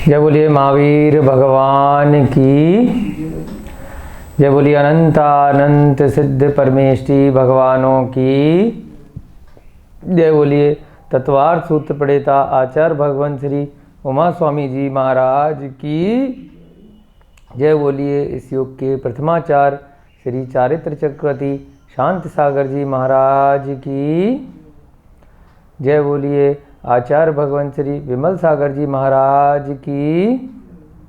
जय बोलिए महावीर भगवान की। जय बोलिए अनंत सिद्ध परमेष्टि भगवानों की। जय बोलिए तत्वार्थ सूत्र प्रणेता आचार्य भगवान श्री उमा स्वामी जी महाराज की। जय बोलिए इस युग के प्रथमाचार्य श्री चारित्र चक्रवर्ती शांति सागर जी महाराज की। जय बोलिए आचार्य भगवान श्री विमल सागर जी महाराज की।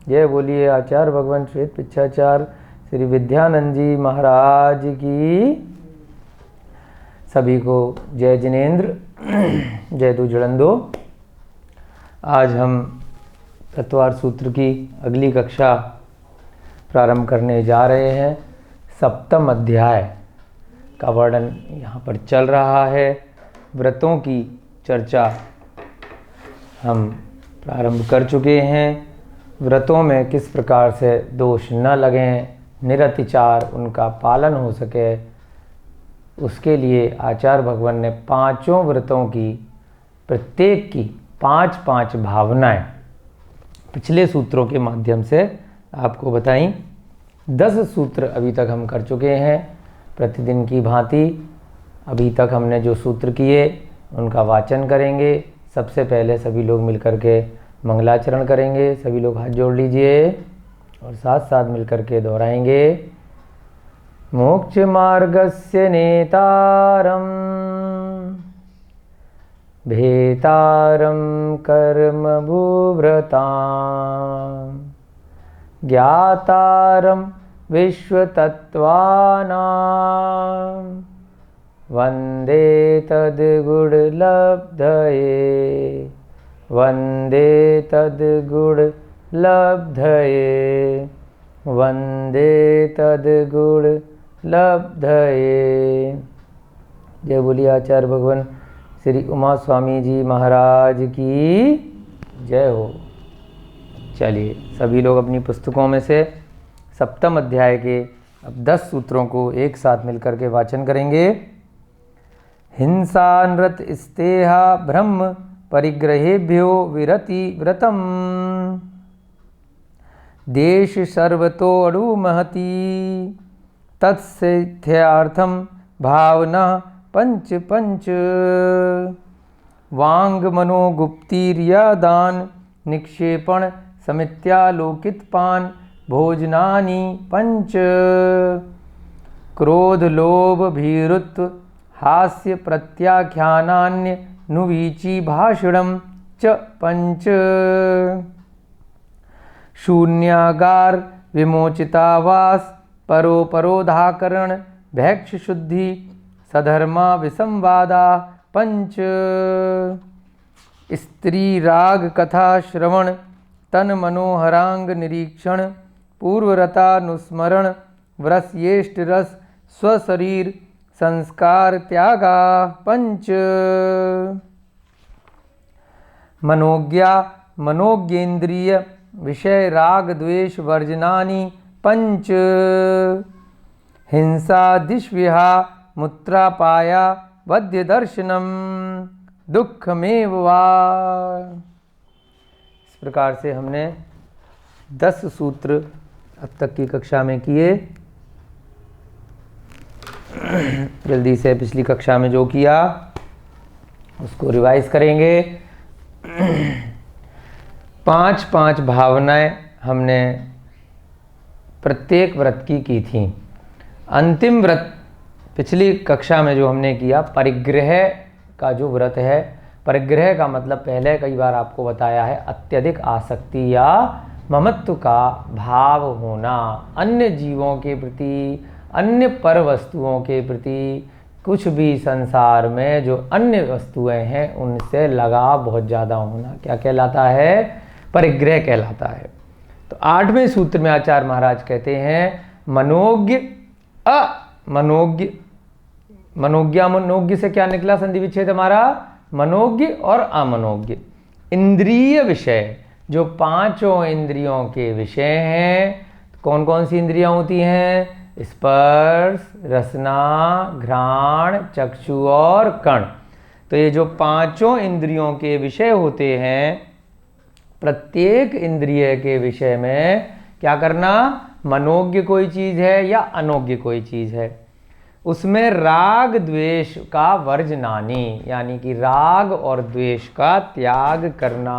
जय बोलिए आचार्य भगवान श्वेत पिच्छाचार्य श्री विद्यानंद जी महाराज की। सभी को जय जिनेन्द्र, जय दो जड़ंदो। आज हम तत्वार्थ सूत्र की अगली कक्षा प्रारंभ करने जा रहे हैं। सप्तम अध्याय का वर्णन यहाँ पर चल रहा है। व्रतों की चर्चा हम प्रारंभ कर चुके हैं। व्रतों में किस प्रकार से दोष न लगें, निरतिचार उनका पालन हो सके, उसके लिए आचार्य भगवान ने पांचों व्रतों की प्रत्येक की 5-5 भावनाएं पिछले सूत्रों के माध्यम से आपको बताई। 10 सूत्र अभी तक हम कर चुके हैं। प्रतिदिन की भांति अभी तक हमने जो सूत्र किए उनका वाचन करेंगे। सबसे पहले सभी लोग मिलकर के मंगलाचरण करेंगे। सभी लोग हाथ जोड़ लीजिए और साथ साथ मिलकर के दोहराएंगे। मोक्ष मार्गस्य नेतारं भेतारं कर्म भूव्रतां ज्ञातारं विश्वतत्त्वानां वन्दे तद्गुणलब्धये वन्दे तद्गुणलब्धये वन्दे तद्गुणलब्धये। जय बोलिए आचार्य भगवान श्री उमा स्वामी जी महाराज की जय हो। चलिए सभी लोग अपनी पुस्तकों में से सप्तम अध्याय के अब 10 सूत्रों को एक साथ मिलकर के वाचन करेंगे। हिंसा नृत स्तेहा ब्रह्म परिग्रहेभ्यो विरति व्रतम देश सर्वतो अणुमहति तत्सिद्ध्यर्थम भावना पंच पंच वांग मनोगुप्तिर्यादान निक्षेपण समित्यालोकित पान भोजनानि पंच क्रोध लोभ भीरुत्व हास्य प्रत्याख्यानान्य नुवीची भाषणम च पंच शून्यागार विमोचितावास परोपरोधाकरण भैक्ष शुद्धि सधर्मा विसंवादा पंच स्त्री राग कथा श्रवण तन मनोहरांग निरीक्षण पूर्वरतानुस्मरण व्रस्येष्ट रस स्वशरीर संस्कार त्यागा पंच मनोज्ञा मनोज्ञेन्द्रिय विषय राग द्वेष वर्जनानि पंच हिंसा दिश्विहा मूत्रापाया वध्य दर्शनम दुःखमेव वा। इस प्रकार से हमने 10 सूत्र अब तक की कक्षा में किए। जल्दी से पिछली कक्षा में जो किया उसको रिवाइज करेंगे। 5-5 भावनाएं हमने प्रत्येक व्रत की थी। अंतिम व्रत पिछली कक्षा में जो हमने किया परिग्रह का जो व्रत है, परिग्रह का मतलब पहले कई बार आपको बताया है अत्यधिक आसक्ति या ममत्व का भाव होना, अन्य जीवों के प्रति, अन्य पर वस्तुओं के प्रति, कुछ भी संसार में जो अन्य वस्तुएं हैं उनसे लगाव बहुत ज़्यादा होना क्या कहलाता है? परिग्रह कहलाता है। तो 8वें सूत्र में आचार्य महाराज कहते हैं मनोज्ञ अमनोज्ञ। मनोज्ञा मनोज्ञ से क्या निकला संधि विच्छेद हमारा? मनोज्ञ और अमनोज्ञ। इंद्रिय विषय जो 5 इंद्रियों के विषय हैं, कौन कौन सी इंद्रियां होती हैं? स्पर्श, रसना, घ्राण, चक्षु और कर्ण। तो ये जो पांचों इंद्रियों के विषय होते हैं, प्रत्येक इंद्रिय के विषय में क्या करना, मनोज्ञ कोई चीज है या अनोज्ञ कोई चीज है, उसमें राग द्वेष का वर्जनानी, यानी कि राग और द्वेष का त्याग करना।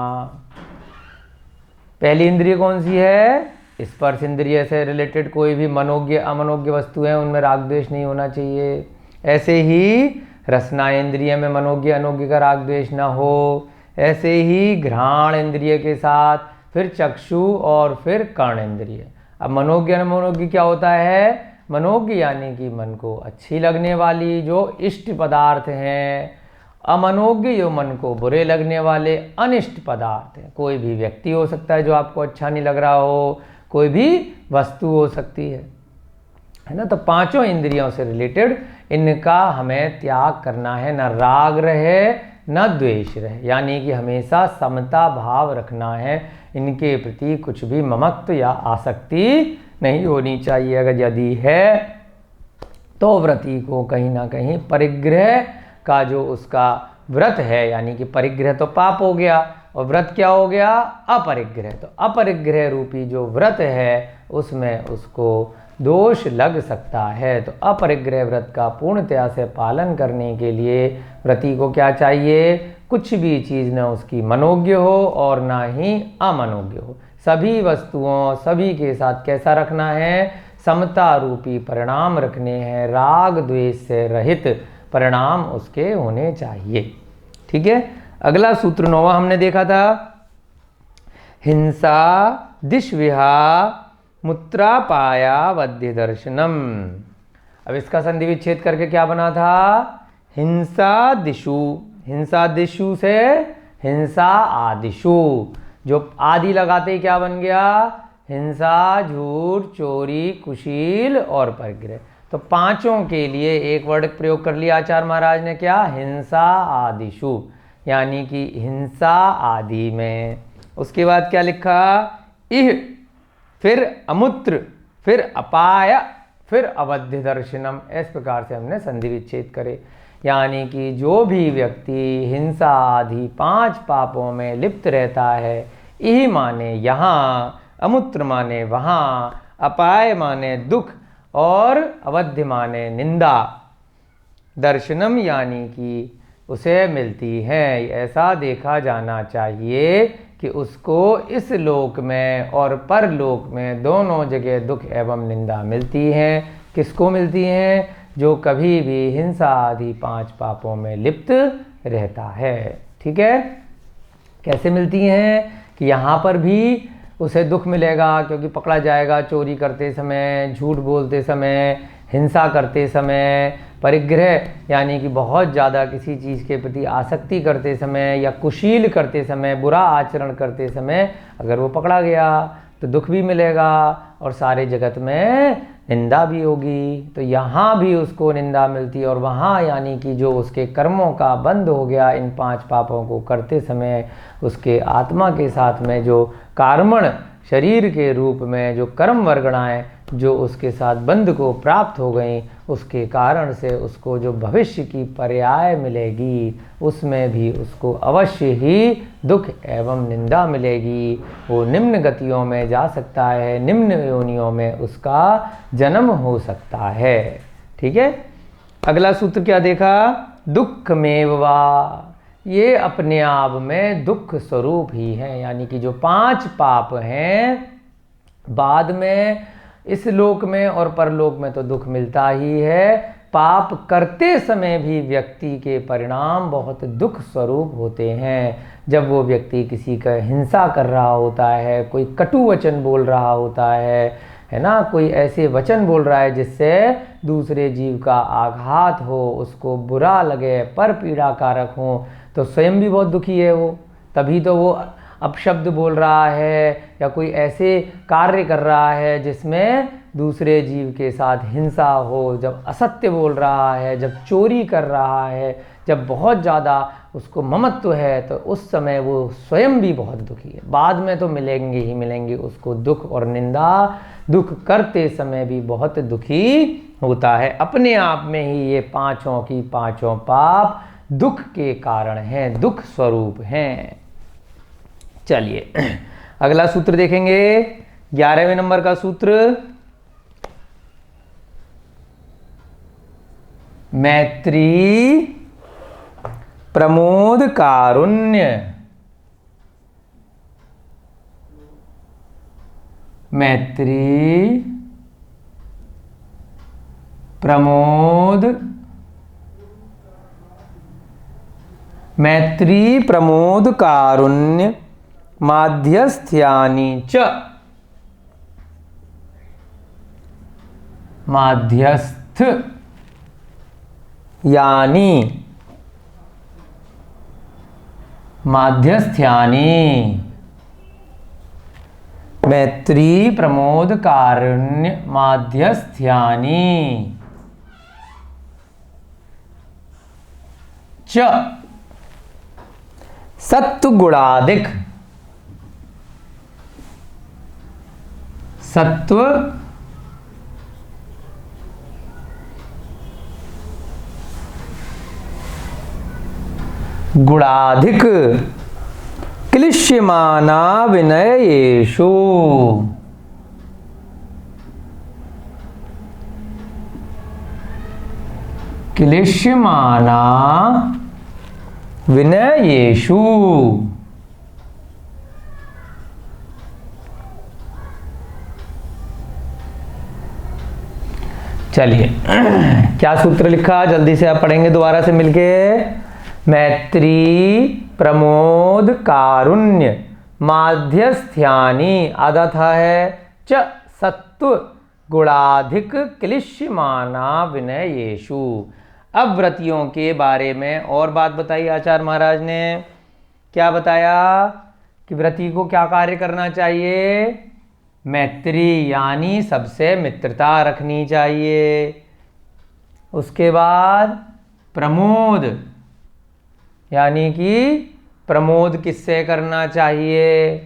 पहली इंद्रिय कौन सी है, स्पर्श इंद्रिय से रिलेटेड कोई भी मनोज्ञ अमनोज्ञ वस्तु है उनमें राग द्वेष नहीं होना चाहिए। ऐसे ही रसना इंद्रिय में मनोज्ञ अनोज्ञ का राग द्वेष ना हो। ऐसे ही घ्राण इंद्रिय के साथ फिर चक्षु और फिर कर्ण इंद्रिय। अब मनोज्ञ अमनोज्ञ क्या होता है, मनोज्ञ यानी कि मन को अच्छी लगने वाली जो इष्ट पदार्थ हैं, अमनोज्ञ जो मन को बुरे लगने वाले अनिष्ट पदार्थ हैं। कोई भी व्यक्ति हो सकता है जो आपको अच्छा नहीं लग रहा हो, कोई भी वस्तु हो सकती है ना। तो पांचों इंद्रियों से रिलेटेड इनका हमें त्याग करना है, न राग रहे न द्वेष रहे, यानी कि हमेशा समता भाव रखना है, इनके प्रति कुछ भी ममत्व या आसक्ति नहीं होनी चाहिए। अगर यदि है तो व्रती को कहीं ना कहीं परिग्रह का जो उसका व्रत है, यानी कि परिग्रह तो पाप हो गया और व्रत क्या हो गया, अपरिग्रह। तो अपरिग्रह रूपी जो व्रत है उसमें उसको दोष लग सकता है। तो अपरिग्रह व्रत का पूर्णतया से पालन करने के लिए व्रती को क्या चाहिए, कुछ भी चीज़ न उसकी मनोज्ञ हो और ना ही अमनोज्ञ हो। सभी वस्तुओं सभी के साथ कैसा रखना है, समता रूपी परिणाम रखने हैं, राग द्वेष से रहित परिणाम उसके होने चाहिए। ठीक है, अगला सूत्र 9वां हमने देखा था, हिंसा दिशविहा मूत्रापाया वध्य दर्शनम। अब इसका संधि विच्छेद करके क्या बना था, हिंसा दिशु, हिंसा दिशु से हिंसा आदिशु, जो आदि लगाते ही क्या बन गया, हिंसा, झूठ, चोरी, कुशील और परिग्रह। तो पांचों के लिए एक वर्ड प्रयोग कर लिया आचार्य महाराज ने, क्या, हिंसा आदिशु, यानी कि हिंसा आदि में। उसके बाद क्या लिखा, इह, फिर अमूत्र, फिर अपाय, फिर अवध्य दर्शनम। इस प्रकार से हमने संधि विच्छेद करे, यानी कि जो भी व्यक्ति हिंसा आदि पांच पापों में लिप्त रहता है, इह माने यहाँ, अमूत्र माने वहाँ, अपाय माने दुख और अवध्य माने निंदा, दर्शनम यानी कि उसे मिलती है। ऐसा देखा जाना चाहिए कि उसको इस लोक में और परलोक में दोनों जगह दुख एवं निंदा मिलती है। किसको मिलती हैं, जो कभी भी हिंसा आदि पांच पापों में लिप्त रहता है। ठीक है, कैसे मिलती हैं कि यहाँ पर भी उसे दुख मिलेगा क्योंकि पकड़ा जाएगा चोरी करते समय, झूठ बोलते समय, हिंसा करते समय, परिग्रह यानी कि बहुत ज़्यादा किसी चीज़ के प्रति आसक्ति करते समय या कुशील करते समय, बुरा आचरण करते समय अगर वो पकड़ा गया तो दुख भी मिलेगा और सारे जगत में निंदा भी होगी। तो यहाँ भी उसको निंदा मिलती है और वहाँ यानी कि जो उसके कर्मों का बंद हो गया इन पांच पापों को करते समय, उसके आत्मा के साथ में जो कार्मण शरीर के रूप में जो कर्म वर्गणाएँ जो उसके साथ बंध को प्राप्त हो गई, उसके कारण से उसको जो भविष्य की पर्याय मिलेगी उसमें भी उसको अवश्य ही दुख एवं निंदा मिलेगी। वो निम्न गतियों में जा सकता है, निम्न योनियों में उसका जन्म हो सकता है। ठीक है, अगला सूत्र क्या देखा, दुःखमेवा, ये अपने आप में दुख स्वरूप ही है, यानी कि जो पांच पाप हैं बाद में इस लोक में और परलोक में तो दुख मिलता ही है। पाप करते समय भी व्यक्ति के परिणाम बहुत दुख स्वरूप होते हैं। जब वो व्यक्ति किसी का हिंसा कर रहा होता है, कोई कटु वचन बोल रहा होता है ना, कोई ऐसे वचन बोल रहा है जिससे दूसरे जीव का आघात हो, उसको बुरा लगे, पर पीड़ा कारक हो, तो स्वयं भी बहुत दुखी है वो। तभी तो वो अपशब्द बोल रहा है या कोई ऐसे कार्य कर रहा है जिसमें दूसरे जीव के साथ हिंसा हो, जब असत्य बोल रहा है, जब चोरी कर रहा है, जब बहुत ज़्यादा उसको ममत्व है, तो उस समय वो स्वयं भी बहुत दुखी है। बाद में तो मिलेंगे ही मिलेंगे उसको दुख और निंदा, दुख करते समय भी बहुत दुखी होता है। अपने आप में ही ये पांचों की पांचों पाप दुख के कारण हैं, दुख स्वरूप हैं। चलिए अगला सूत्र देखेंगे, 11वें नंबर का सूत्र, मैत्री प्रमोद कारुण्य। मैत्री प्रमोद, मैत्री प्रमोद कारुण्य माध्यस्थ्यानि च, माध्यस्थ यानी, माध्यस्थ्यानि, मैत्री प्रमोद कारुण्य माध्यस्थ्यानि च सत्वगुणादिक, सत्व गुणाधिक क्लिश्यमाना विनयेषु, क्लिश्यमाना विनयेषु। चलिए क्या सूत्र लिखा, जल्दी से आप पढ़ेंगे दोबारा से मिलके। मैत्री प्रमोद कारुण्य माध्यस्थ्यानि, आधा था है, च सत्व गुणाधिक क्लिश्यमाना विनयेषु। अब व्रतियों के बारे में और बात बताई आचार्य महाराज ने। क्या बताया कि व्रती को क्या कार्य करना चाहिए, मैत्री यानी सबसे मित्रता रखनी चाहिए। उसके बाद प्रमोद यानी कि प्रमोद किससे करना चाहिए।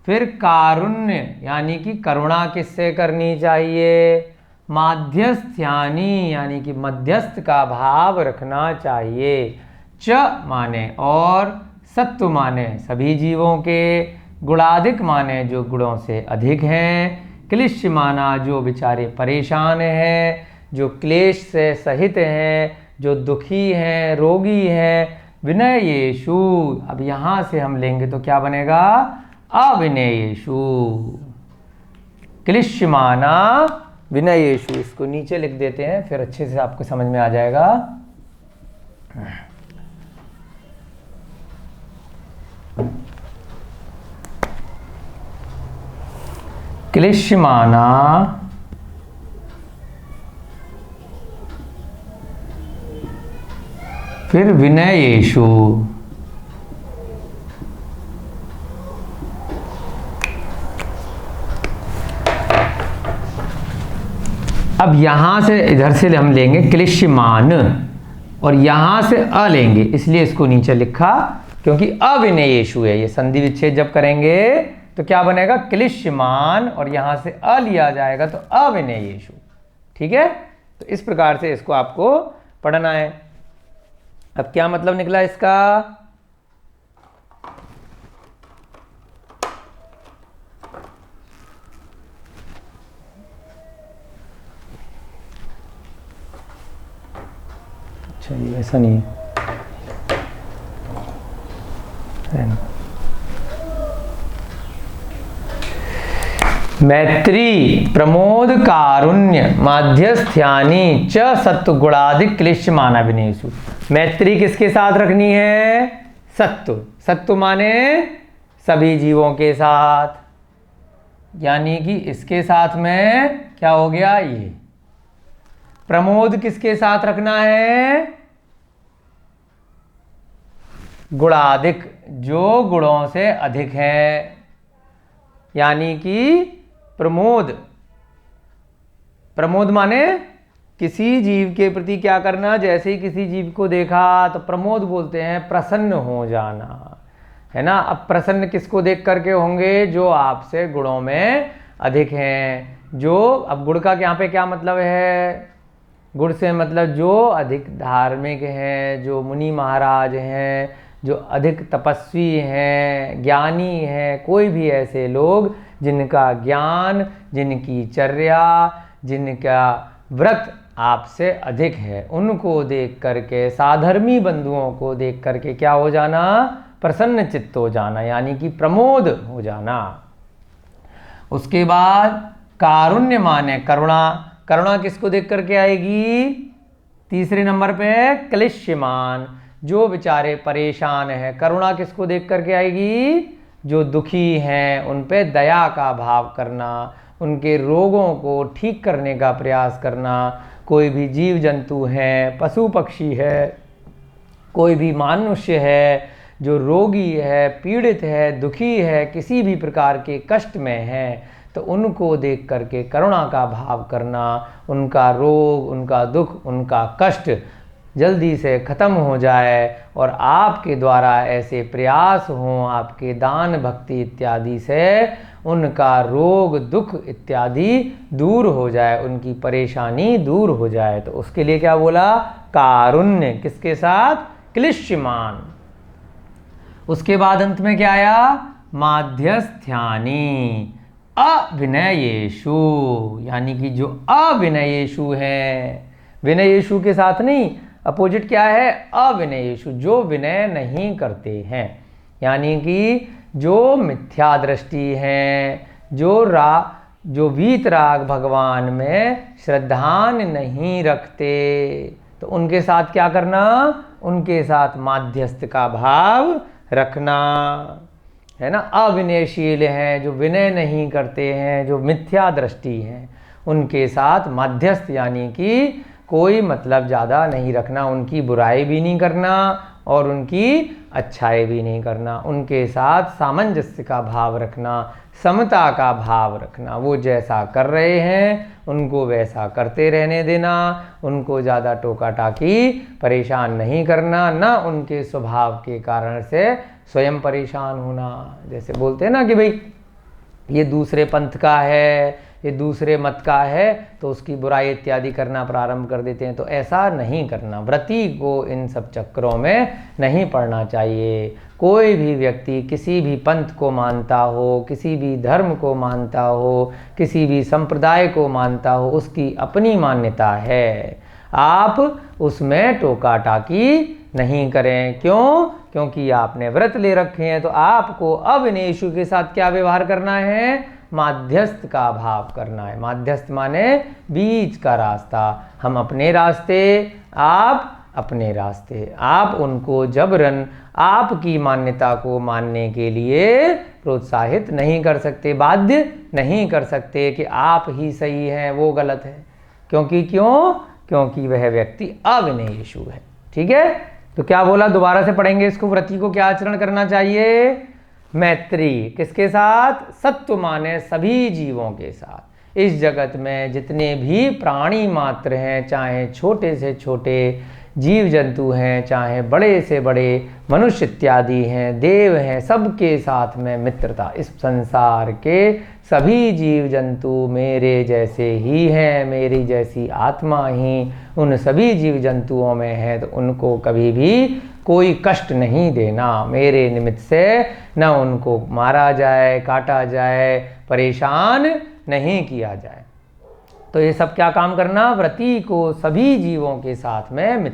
फिर कारुण्य यानी कि करुणा किससे करनी चाहिए। माध्यस्थ्यानि यानी कि मध्यस्थ का भाव रखना चाहिए। च माने और, सत्व माने सभी जीवों के, गुणाधिक माने जो गुणों से अधिक हैं, क्लिश्य माना जो बेचारे परेशान हैं, जो क्लेश से सहित हैं, जो दुखी हैं, रोगी हैं। विनयेषु, अब यहाँ से हम लेंगे तो क्या बनेगा, अविनयेषु। क्लिश्यमाना विनयेषु, इसको नीचे लिख देते हैं फिर अच्छे से आपको समझ में आ जाएगा। क्लिश्यमाना फिर विनयेषु। अब यहां से इधर से हम लेंगे क्लिश्यमान और यहां से अ लेंगे, इसलिए इसको नीचे लिखा क्योंकि अविनयेषु है। ये संधि विच्छेद जब करेंगे तो क्या बनेगा, क्लिश्यमान, और यहां से अ लिया जाएगा तो अविनयेषु। ठीक है, तो इस प्रकार से इसको आपको पढ़ना है। अब क्या मतलब निकला इसका, अच्छा ये ऐसा नहीं है। मैत्री प्रमोद कारुण्य माध्यस्थ्यानि च सत्वगुणाधिक क्लिश्यमाना विनयेषु। मैत्री किसके साथ रखनी है, सत्व। सत्व माने सभी जीवों के साथ, यानी कि इसके साथ में क्या हो गया ये। प्रमोद किसके साथ रखना है, गुणाधिक, जो गुणों से अधिक है, यानी कि प्रमोद। प्रमोद माने किसी जीव के प्रति क्या करना, जैसे ही किसी जीव को देखा तो प्रमोद बोलते हैं, प्रसन्न हो जाना, है ना। अब प्रसन्न किसको देख करके होंगे, जो आपसे गुणों में अधिक हैं। जो, अब गुण का यहाँ पे क्या मतलब है, गुण से मतलब जो अधिक धार्मिक हैं, जो मुनि महाराज हैं, जो अधिक तपस्वी हैं, ज्ञानी हैं, कोई भी ऐसे लोग जिनका ज्ञान, जिनकी चर्या, जिनका व्रत आपसे अधिक है, उनको देख करके, साधर्मी बंधुओं को देख करके क्या हो जाना? प्रसन्न चित्त हो जाना, यानी कि प्रमोद हो जाना। उसके बाद कारुण्य माने करुणा। करुणा किसको देख करके आएगी? तीसरे नंबर पे क्लिश्यमान, जो बेचारे परेशान हैं। करुणा किसको देख करके आएगी? जो दुखी हैं, उन पे दया का भाव करना, उनके रोगों को ठीक करने का प्रयास करना। कोई भी जीव जंतु हैं, पशु पक्षी है, कोई भी मनुष्य है जो रोगी है, पीड़ित है, दुखी है, किसी भी प्रकार के कष्ट में है, तो उनको देख करके करुणा का भाव करना, उनका रोग, उनका दुख, उनका कष्ट जल्दी से ख़त्म हो जाए और आपके द्वारा ऐसे प्रयास हों, आपके दान भक्ति इत्यादि से उनका रोग दुख इत्यादि दूर हो जाए, उनकी परेशानी दूर हो जाए। तो उसके लिए क्या बोला? कारुण्य। किसके साथ? क्लिश्यमान। उसके बाद अंत में क्या आया? माध्यस्थ्यानी अविनयेषु, यानी कि जो अविनयेषु हैं, विनयेषु के साथ नहीं, अपोजिट क्या है? अविनयेषु, जो विनय नहीं करते हैं, यानी कि जो मिथ्या दृष्टि हैं, जो वीतराग भगवान में श्रद्धान नहीं रखते, तो उनके साथ क्या करना? उनके साथ माध्यस्थ का भाव रखना, है ना। अविनयशील हैं, जो विनय नहीं करते हैं, जो मिथ्या दृष्टि हैं, उनके साथ माध्यस्थ, यानी कि कोई मतलब ज़्यादा नहीं रखना, उनकी बुराई भी नहीं करना और उनकी अच्छाई भी नहीं करना, उनके साथ सामंजस्य का भाव रखना, समता का भाव रखना। वो जैसा कर रहे हैं उनको वैसा करते रहने देना, उनको ज़्यादा टोका टाकी परेशान नहीं करना, ना उनके स्वभाव के कारण से स्वयं परेशान होना। जैसे बोलते हैं ना कि भाई ये दूसरे पंथ का है, ये दूसरे मत का है, तो उसकी बुराई इत्यादि करना प्रारंभ कर देते हैं। तो ऐसा नहीं करना, व्रती को इन सब चक्करों में नहीं पड़ना चाहिए। कोई भी व्यक्ति किसी भी पंथ को मानता हो, किसी भी धर्म को मानता हो, किसी भी संप्रदाय को मानता हो, उसकी अपनी मान्यता है, आप उसमें टोका टाकी नहीं करें। क्यों? क्योंकि आपने व्रत ले रखे हैं, तो आपको अविनयेषु के साथ क्या व्यवहार करना है? माध्यस्थ का भाव करना है। माध्यस्थ माने बीच का रास्ता, हम अपने रास्ते, आप अपने रास्ते। आप उनको जबरन आपकी मान्यता को मानने के लिए प्रोत्साहित नहीं कर सकते, बाध्य नहीं कर सकते कि आप ही सही हैं, वो गलत है। क्योंकि वह व्यक्ति अविनयेषु है। ठीक है, तो क्या बोला? दोबारा से पढ़ेंगे इसको। व्रती को क्या आचरण करना चाहिए? मैत्री। किसके साथ? सत्व माने सभी जीवों के साथ। इस जगत में जितने भी प्राणी मात्र हैं, चाहे छोटे से छोटे जीव जंतु हैं, चाहे बड़े से बड़े मनुष्य इत्यादि हैं, देव हैं, सबके साथ में मित्रता। इस संसार के सभी जीव जंतु मेरे जैसे ही हैं, मेरी जैसी आत्मा ही उन सभी जीव जंतुओं में है, तो उनको कभी भी कोई कष्ट नहीं देना। मेरे निमित्त से न उनको मारा जाए, काटा जाए, परेशान नहीं किया जाए। तो ये सब क्या काम करना? व्रती को सभी जीवों के साथ में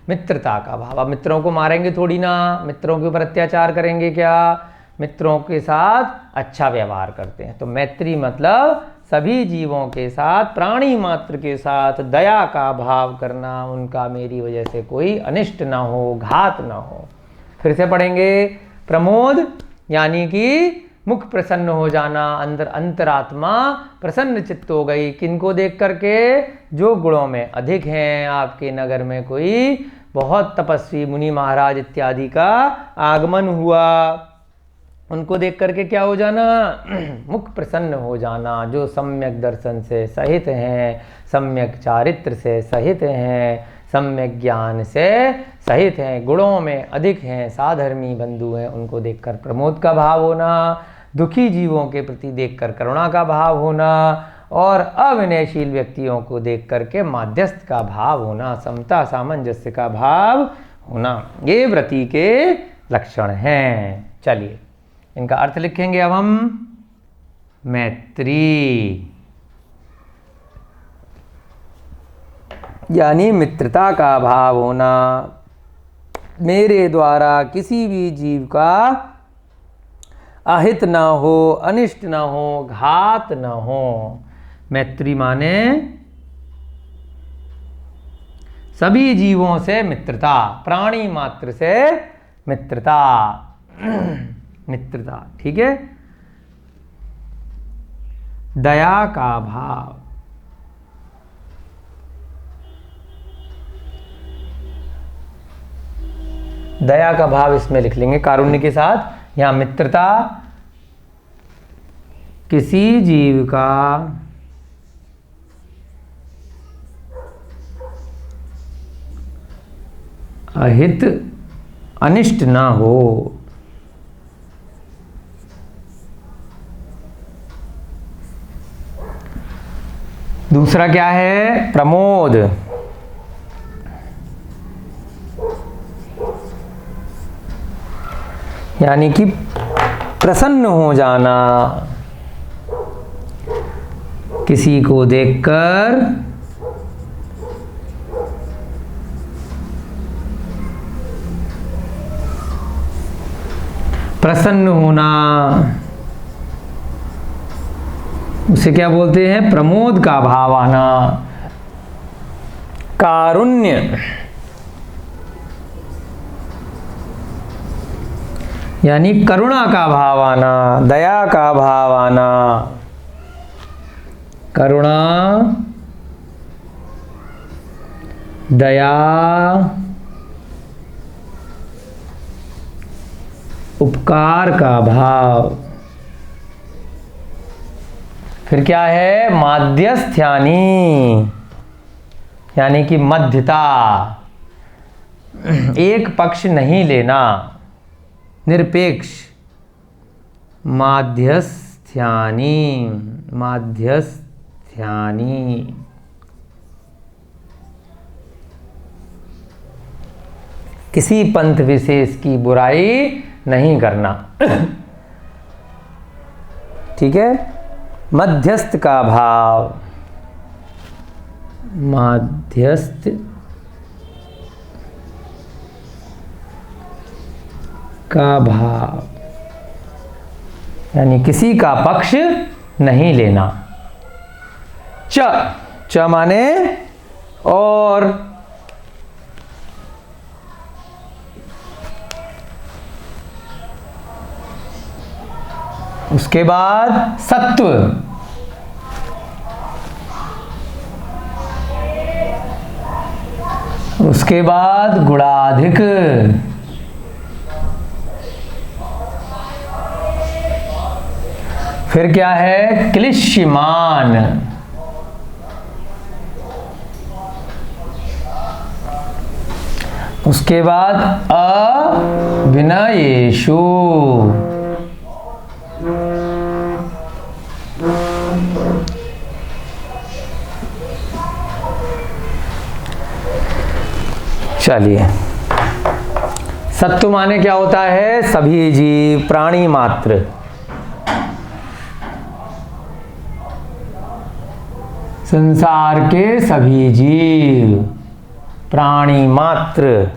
मित्रता का भाव। अब मित्रों को मारेंगे थोड़ी ना, मित्रों के ऊपर अत्याचार करेंगे क्या? मित्रों के साथ अच्छा व्यवहार करते हैं। तो मैत्री मतलब सभी जीवों के साथ, प्राणी मात्र के साथ दया का भाव करना, उनका मेरी वजह से कोई अनिष्ट ना हो, घात ना हो। फिर से पढ़ेंगे। प्रमोद यानी कि मुख प्रसन्न हो जाना, अंदर अंतरात्मा प्रसन्न चित्त हो गई। किनको देख करके? जो गुणों में अधिक हैं। आपके नगर में कोई बहुत तपस्वी मुनि महाराज इत्यादि का आगमन हुआ, उनको देख करके क्या हो जाना? मुख प्रसन्न हो जाना। जो सम्यक दर्शन से सहित हैं, सम्यक चारित्र से सहित हैं, सम्यक ज्ञान से सहित हैं, गुणों में अधिक हैं, साधर्मी बंधु हैं, उनको देखकर प्रमोद का भाव होना। दुखी जीवों के प्रति देखकर करुणा का भाव होना और अविनयशील व्यक्तियों को देख करके माध्यस्थ का भाव होना, समता सामंजस्य का भाव होना, ये व्रती के लक्षण हैं। चलिए इनका अर्थ लिखेंगे अब हम। मैत्री यानी मित्रता का भाव होना, मेरे द्वारा किसी भी जीव का अहित न हो, अनिष्ट न हो, घात न हो। मैत्री माने सभी जीवों से मित्रता, प्राणी मात्र से मित्रता। मित्रता, ठीक है। दया का भाव, दया का भाव इसमें लिख लेंगे कारुण्य के साथ। यहां मित्रता किसी जीव का अहित अनिष्ट ना हो। दूसरा क्या है? प्रमोद, यानी कि प्रसन्न हो जाना, किसी को देखकर प्रसन्न होना, उसे क्या बोलते हैं? प्रमोद का भाव आना। कारुण्य यानी करुणा का भाव आना, दया का भाव आना। करुणा, दया, उपकार का भाव। फिर क्या है? माध्यस्थ्यानी, यानी कि मध्यता, एक पक्ष नहीं लेना, निरपेक्ष। माध्यस्थ्यानी, माध्यस्थ्यानी, किसी पंथ विशेष की बुराई नहीं करना, ठीक है। मध्यस्थ का भाव, माध्यस्थ का भाव, यानी किसी का पक्ष नहीं लेना। च माने और, उसके बाद सत्व, उसके बाद गुणाधिक, फिर क्या है? क्लिश्यमान, उसके बाद अविनयेषु, चलिए। सत्व माने क्या होता है? सभी जीव, प्राणी मात्र। संसार के सभी जीव, प्राणी मात्र।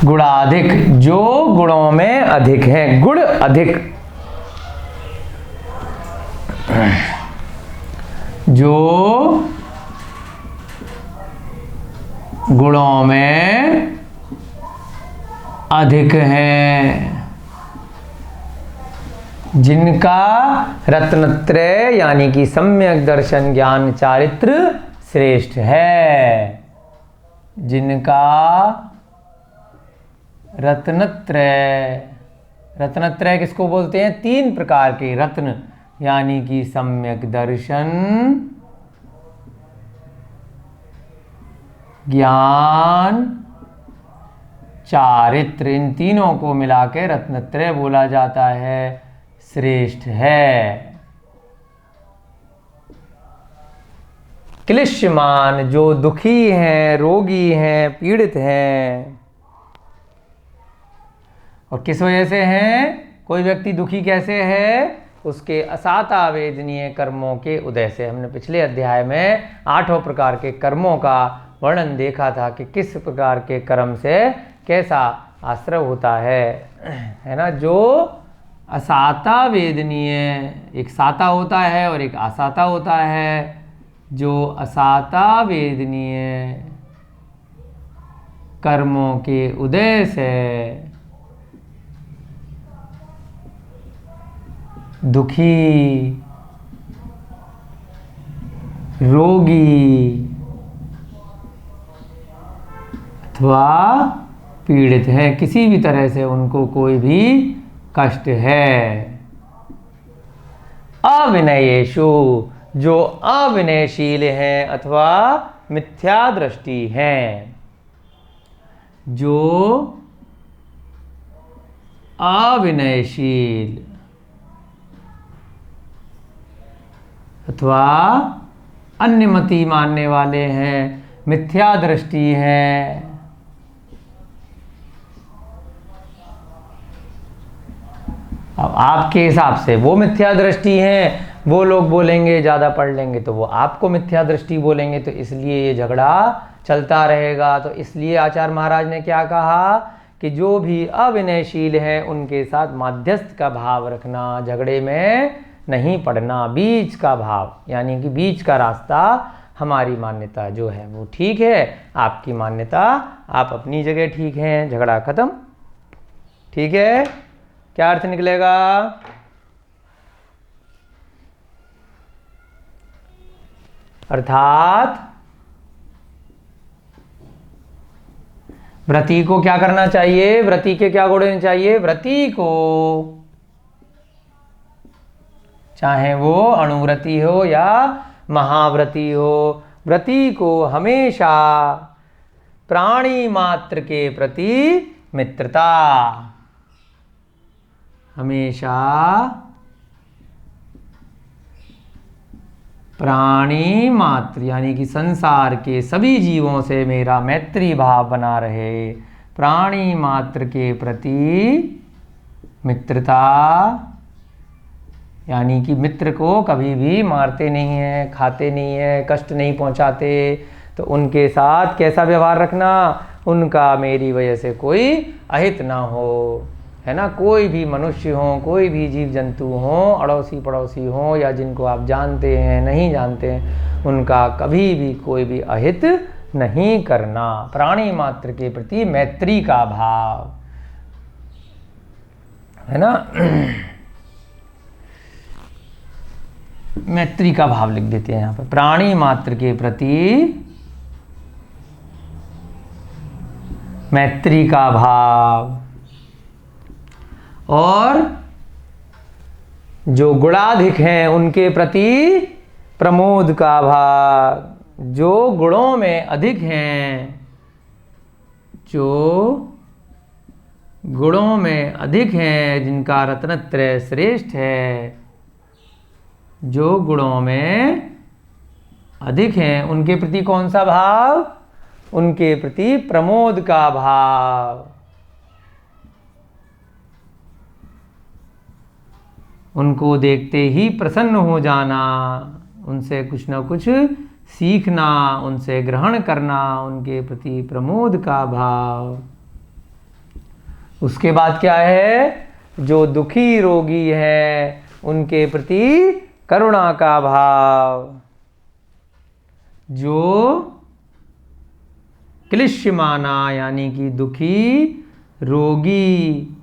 गुणाधिक, जो गुणों में अधिक हैं, गुण अधिक, जो गुणों में अधिक हैं, जिनका रत्नत्रय यानी कि सम्यक दर्शन ज्ञान चारित्र श्रेष्ठ है, जिनका रत्नत्रय, रत्नत्रय किसको बोलते हैं? 3 प्रकार के रत्न, यानी कि सम्यक दर्शन, ज्ञान चारित्र, इन तीनों को मिला के रत्नत्रय बोला जाता है, श्रेष्ठ है। क्लिश्यमान, जो दुखी हैं, रोगी हैं, पीड़ित हैं। और किस वजह से हैं? कोई व्यक्ति दुखी कैसे है? उसके असाता वेदनीय कर्मों के उदय से। हमने पिछले अध्याय में 8 प्रकार के कर्मों का वर्णन देखा था कि किस प्रकार के कर्म से कैसा आश्रय होता है ना। जो असाता वेदनीय, एक साता होता है और एक असाता होता है। जो असाता वेदनीय कर्मों के उदय से दुखी, रोगी अथवा पीड़ित है, किसी भी तरह से उनको कोई भी कष्ट है। अविनयेषु, जो अविनयशील हैं अथवा मिथ्या दृष्टि हैं। जो अविनयशील अथवा अन्यमति मानने वाले हैं, मिथ्या दृष्टि है। अब आपके हिसाब से वो मिथ्या दृष्टि है, वो लोग बोलेंगे, ज़्यादा पढ़ लेंगे तो वो आपको मिथ्या दृष्टि बोलेंगे, तो इसलिए ये झगड़ा चलता रहेगा। तो इसलिए आचार्य महाराज ने क्या कहा कि जो भी अविनयशील हैं उनके साथ माध्यस्थ का भाव रखना, झगड़े में नहीं पड़ना, बीच का भाव, यानी कि बीच का रास्ता। हमारी मान्यता जो है वो ठीक है, आपकी मान्यता, आप अपनी जगह ठीक हैं, झगड़ा खत्म। ठीक है, क्या अर्थ निकलेगा? अर्थात व्रती को क्या करना चाहिए? व्रती के क्या गुण होने चाहिए? व्रती को, चाहे वो अणुव्रती हो या महाव्रती हो, व्रती को हमेशा प्राणी मात्र के प्रति मित्रता, हमेशा प्राणी मात्र यानी कि संसार के सभी जीवों से मेरा मैत्री भाव बना रहे। प्राणी मात्र के प्रति मित्रता यानी कि मित्र को कभी भी मारते नहीं हैं, खाते नहीं हैं, कष्ट नहीं पहुंचाते। तो उनके साथ कैसा व्यवहार रखना? उनका मेरी वजह से कोई अहित ना हो, है ना। कोई भी मनुष्य हो, कोई भी जीव जंतु हो, अड़ोसी पड़ोसी हो या जिनको आप जानते हैं नहीं जानते हैं, उनका कभी भी कोई भी अहित नहीं करना। प्राणी मात्र के प्रति मैत्री का भाव, है ना। मैत्री का भाव लिख देते हैं यहाँ पर, प्राणी मात्र के प्रति मैत्री का भाव। और जो गुणाधिक हैं उनके प्रति प्रमोद का भाव। जो गुणों में अधिक हैं, जो गुणों में अधिक हैं, जिनका रत्नत्रय श्रेष्ठ है, जो गुणों में अधिक हैं उनके प्रति कौन सा भाव? उनके प्रति प्रमोद का भाव। उनको देखते ही प्रसन्न हो जाना, उनसे कुछ ना कुछ सीखना, उनसे ग्रहण करना, उनके प्रति प्रमोद का भाव। उसके बाद क्या है? जो दुखी रोगी है उनके प्रति करुणा का भाव। जो क्लिश्यमाना यानी कि दुखी, रोगी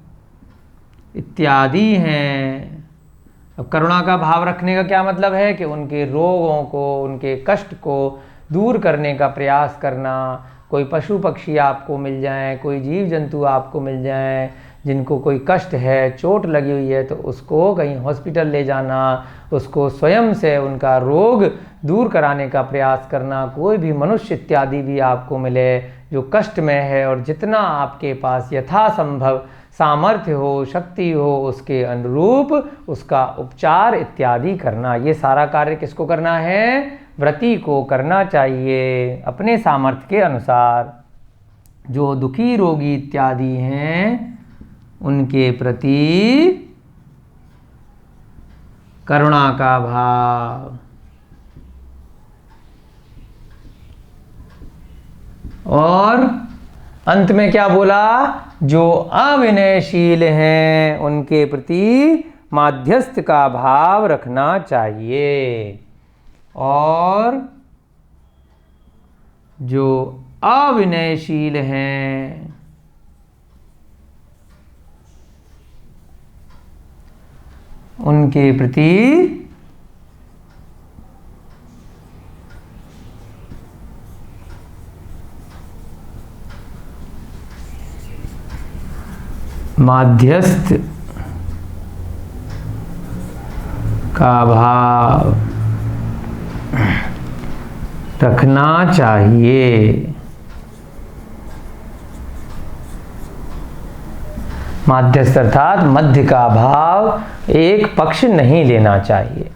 इत्यादि हैं। अब करुणा का भाव रखने का क्या मतलब है? कि उनके रोगों को, उनके कष्ट को दूर करने का प्रयास करना। कोई पशु पक्षी आपको मिल जाएं, कोई जीव जंतु आपको मिल जाएं जिनको कोई कष्ट है, चोट लगी हुई है, तो उसको कहीं हॉस्पिटल ले जाना, उसको स्वयं से उनका रोग दूर कराने का प्रयास करना। कोई भी मनुष्य इत्यादि भी आपको मिले जो कष्ट में है, और जितना आपके पास यथासंभव सामर्थ्य हो, शक्ति हो, उसके अनुरूप उसका उपचार इत्यादि करना। ये सारा कार्य किसको करना है? व्रती को करना चाहिए अपने सामर्थ्य के अनुसार। जो दुखी रोगी इत्यादि हैं उनके प्रति करुणा का भाव, और अंत में क्या बोला? जो अविनयशील हैं उनके प्रति माध्यस्थ का भाव रखना चाहिए, और जो अविनयशील हैं उनके प्रति माध्यस्थ का भाव रखना चाहिए। माध्यस्थ अर्थात मध्य का भाव, एक पक्ष नहीं लेना चाहिए।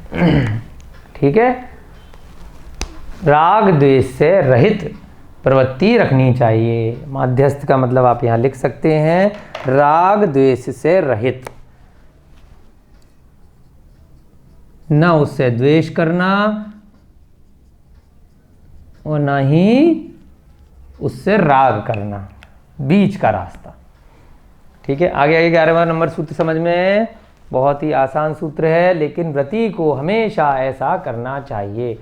ठीक है। राग द्वेष से रहित प्रवृत्ति रखनी चाहिए। माध्यस्थ का मतलब आप यहाँ लिख सकते हैं राग द्वेष से रहित, न उससे द्वेष करना और न ही उससे राग करना, बीच का रास्ता। ठीक है। आगे 11वां नंबर सूत्र समझ में, बहुत ही आसान सूत्र है, लेकिन व्रती को हमेशा ऐसा करना चाहिए।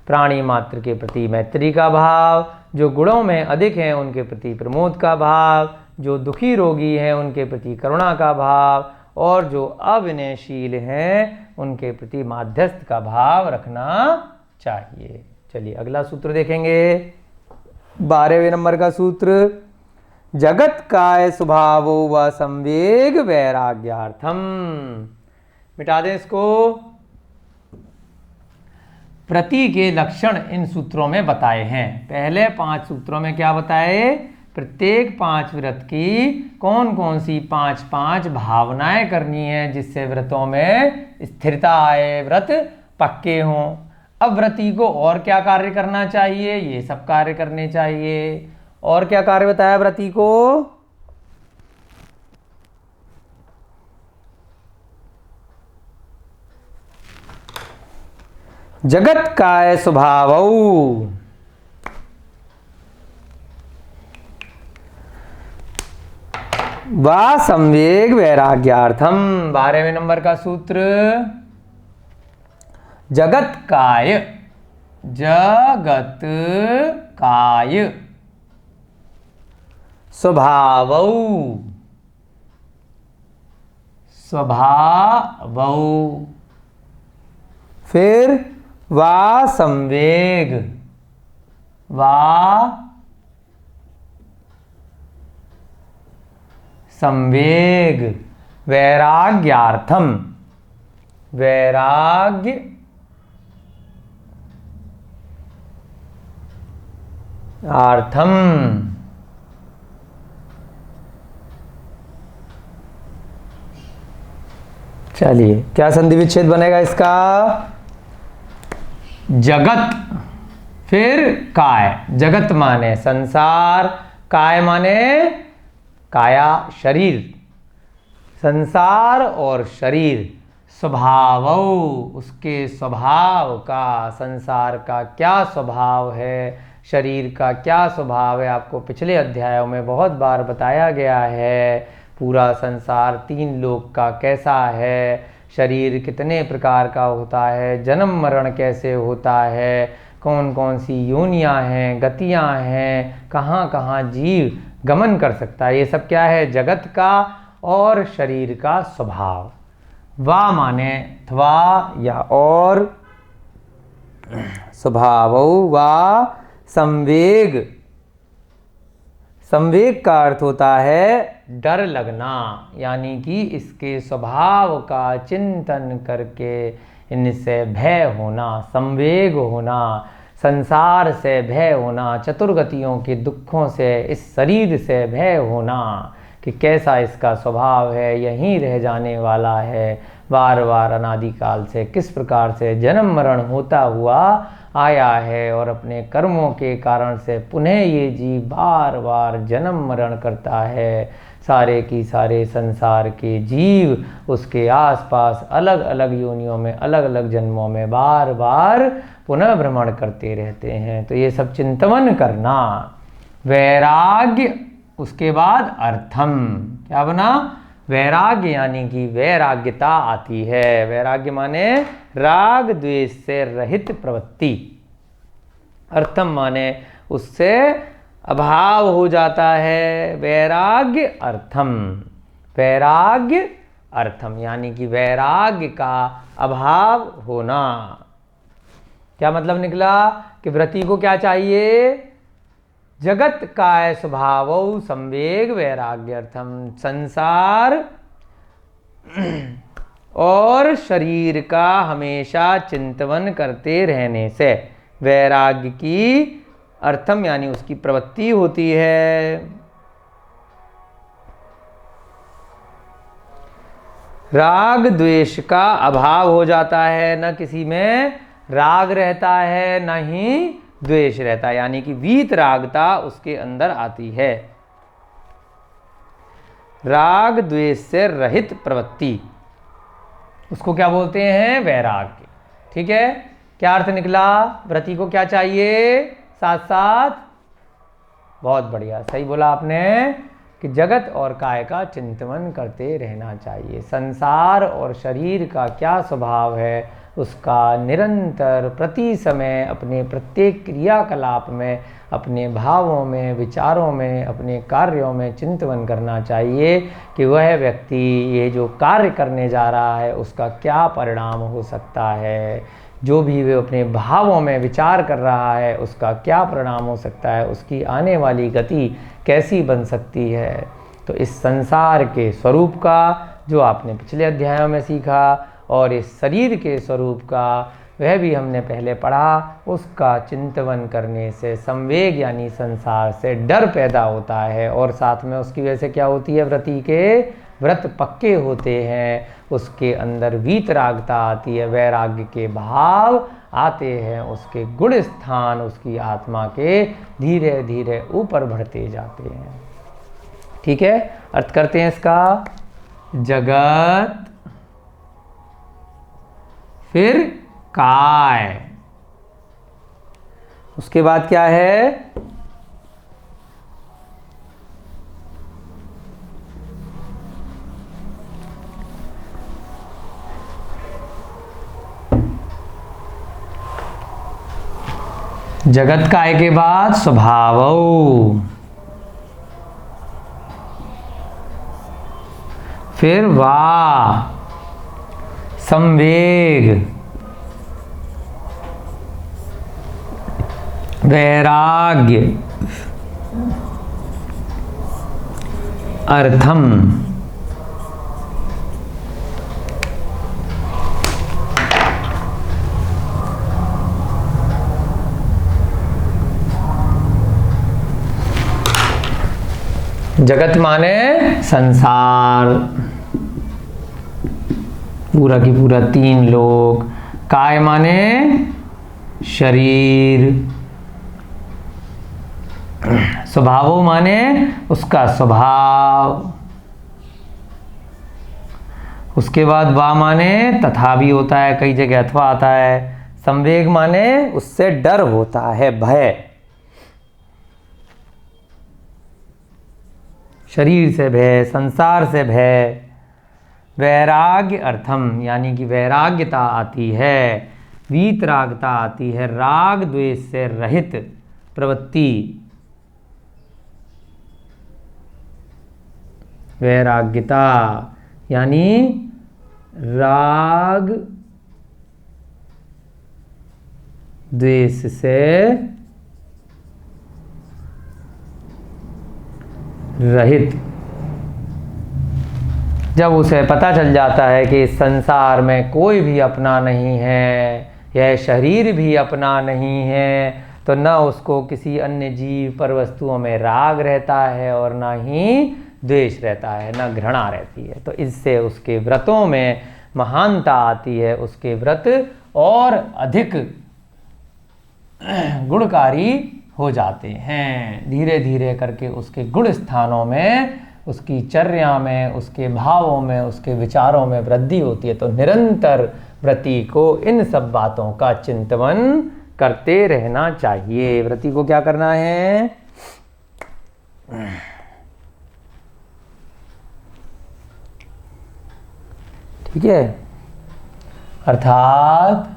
प्राणी मात्र के प्रति मैत्री का भाव, जो गुणों में अधिक हैं उनके प्रति प्रमोद का भाव, जो दुखी रोगी हैं उनके प्रति करुणा का भाव, और जो अविनयशील हैं उनके प्रति माध्यस्थ का भाव रखना चाहिए। चलिए अगला सूत्र देखेंगे, 12वें नंबर का सूत्र। जगत काय स्वभावो व संवेग वैराग्यार्थम। मिटा दें इसको। प्रति के लक्षण इन सूत्रों में बताए हैं। पहले 5 सूत्रों में क्या बताए? प्रत्येक 5 व्रत की कौन कौन सी 5 भावनाएं करनी है जिससे व्रतों में स्थिरता आए, व्रत पक्के हों। अब व्रती को और क्या कार्य करना चाहिए? ये सब कार्य करने चाहिए। और क्या कार्य बताया व्रती को? जगत काय स्वभावौ वा संवेग वैराग्यार्थम। 12वें नंबर का सूत्र, जगत काय, जगत काय स्वभावौ, स्वभावौ, फिर वा संवेग, वा संवेग, वैराग्यार्थम, वैराग्य अर्थम। चलिए क्या संधि विच्छेद बनेगा इसका? जगत, फिर काय। जगत माने संसार, काय माने काया शरीर, संसार और शरीर। स्वभावौ, उसके स्वभाव का, संसार का क्या स्वभाव है, शरीर का क्या स्वभाव है, आपको पिछले अध्यायों में बहुत बार बताया गया है। पूरा संसार 3 लोक का कैसा है, शरीर कितने प्रकार का होता है, जन्म मरण कैसे होता है, कौन कौन सी योनियां हैं, गतियां हैं, कहाँ कहाँ जीव गमन कर सकता है, ये सब क्या है? जगत का और शरीर का स्वभाव। वा माने अथवा या और, स्वभावौ वा संवेग। संवेग का अर्थ होता है डर लगना, यानी कि इसके स्वभाव का चिंतन करके इनसे भय होना, संवेग होना। संसार से भय होना, चतुर्गतियों के दुखों से, इस शरीर से भय होना कि कैसा इसका स्वभाव है, यहीं रह जाने वाला है, बार बार अनादिकाल से किस प्रकार से जन्म मरण होता हुआ आया है और अपने कर्मों के कारण से पुनः ये जीव बार बार जन्म मरण करता है। सारे की सारे संसार के जीव उसके आसपास अलग अलग योनियों में, अलग अलग जन्मों में बार बार पुनः भ्रमण करते रहते हैं। तो ये सब चिंतन करना। वैराग्य, उसके बाद अर्थम क्या बना? वैराग्य, यानी कि वैराग्यता आती है। वैराग्य माने राग द्वेष से रहित प्रवृत्ति। अर्थम माने उससे अभाव हो जाता है। वैराग्य अर्थम, वैराग्य अर्थम यानी कि वैराग्य का अभाव होना। क्या मतलब निकला कि व्रती को क्या चाहिए? जगत काय स्वभावौ संवेग वैराग्यर्थम। संसार और शरीर का हमेशा चिंतन करते रहने से वैराग्य की अर्थम यानी उसकी प्रवृत्ति होती है। राग द्वेष का अभाव हो जाता है, न किसी में राग रहता है न ही द्वेष रहता है, यानी कि वीतरागता उसके अंदर आती है। राग द्वेष से रहित प्रवृत्ति, उसको क्या बोलते हैं? वैराग्य। ठीक है, क्या अर्थ निकला? व्रती को क्या चाहिए? साथ साथ बहुत बढ़िया, सही बोला आपने कि जगत और काय का चिंतन करते रहना चाहिए। संसार और शरीर का क्या स्वभाव है उसका निरंतर प्रति समय अपने प्रत्येक क्रियाकलाप में, अपने भावों में, विचारों में, अपने कार्यों में चिंतन करना चाहिए कि वह व्यक्ति ये जो कार्य करने जा रहा है उसका क्या परिणाम हो सकता है। जो भी वे अपने भावों में विचार कर रहा है उसका क्या परिणाम हो सकता है, उसकी आने वाली गति कैसी बन सकती है। तो इस संसार के स्वरूप का जो आपने पिछले अध्यायों में सीखा और इस शरीर के स्वरूप का वह भी हमने पहले पढ़ा, उसका चिंतन करने से संवेग यानी संसार से डर पैदा होता है और साथ में उसकी वजह से क्या होती है? व्रती के व्रत पक्के होते हैं, उसके अंदर वीतरागता आती है, वैराग्य के भाव आते हैं, उसके गुण स्थान उसकी आत्मा के धीरे धीरे ऊपर बढ़ते जाते हैं। ठीक है, अर्थ करते हैं इसका। जगत, फिर काय, उसके बाद क्या है? जगत काय के बाद स्वभावौ, फिर वा संवेग, वैराग्य, अर्थम। जगत माने संसार, पूरा की पूरा तीन लोक। काय माने शरीर, स्वभावो माने उसका स्वभाव, उसके बाद वा माने तथा भी होता है, कई जगह अथवा आता है। संवेग माने उससे डर होता है, भय, शरीर से भय, संसार से भय। वैराग्य अर्थम यानी कि वैराग्यता आती है, वीतरागता आती है, राग द्वेष से रहित प्रवृत्ति। वैराग्यता यानी राग द्वेष से रहित। जब उसे पता चल जाता है कि इस संसार में कोई भी अपना नहीं है, यह शरीर भी अपना नहीं है, तो न उसको किसी अन्य जीव पर वस्तुओं में राग रहता है और न ही द्वेष रहता है, न घृणा रहती है। तो इससे उसके व्रतों में महानता आती है, उसके व्रत और अधिक गुणकारी हो जाते हैं। धीरे धीरे करके उसके गुण स्थानों में, उसकी चर्या में, उसके भावों में, उसके विचारों में वृद्धि होती है। तो निरंतर व्रती को इन सब बातों का चिंतन करते रहना चाहिए। व्रती को क्या करना है? ठीक है, अर्थात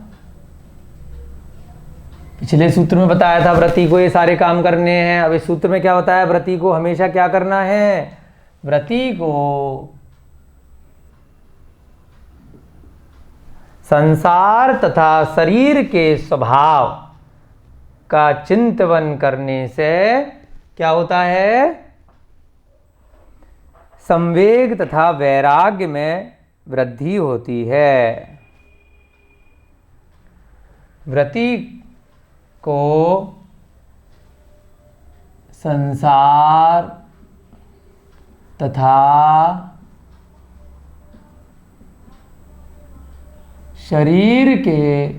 पिछले सूत्र में बताया था व्रती को ये सारे काम करने हैं। अब इस सूत्र में क्या बताया? व्रती को हमेशा क्या करना है? व्रती को संसार तथा शरीर के स्वभाव का चिंतन करने से क्या होता है? संवेग तथा वैराग्य में वृद्धि होती है। व्रती को संसार तथा शरीर के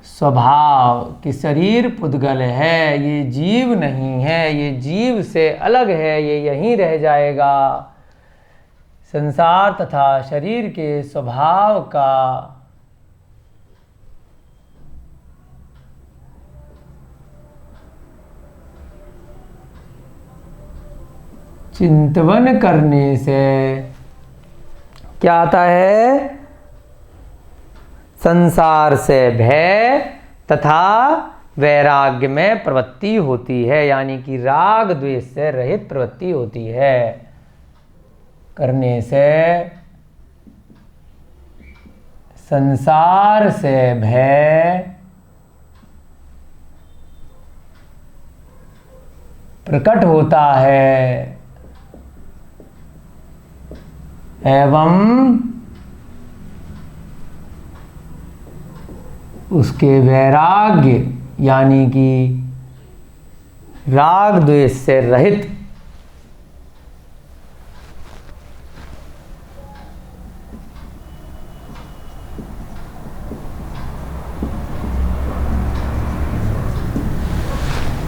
स्वभाव कि शरीर पुद्गल है, ये जीव नहीं है, ये जीव से अलग है, ये यहीं रह जाएगा। संसार तथा शरीर के स्वभाव का चिंतन करने से क्या आता है? संसार से भय तथा वैराग्य में प्रवृत्ति होती है, यानी कि राग द्वेष से रहित प्रवृत्ति होती है। करने से संसार से भय प्रकट होता है एवं उसके वैराग्य यानी कि राग द्वेष से रहित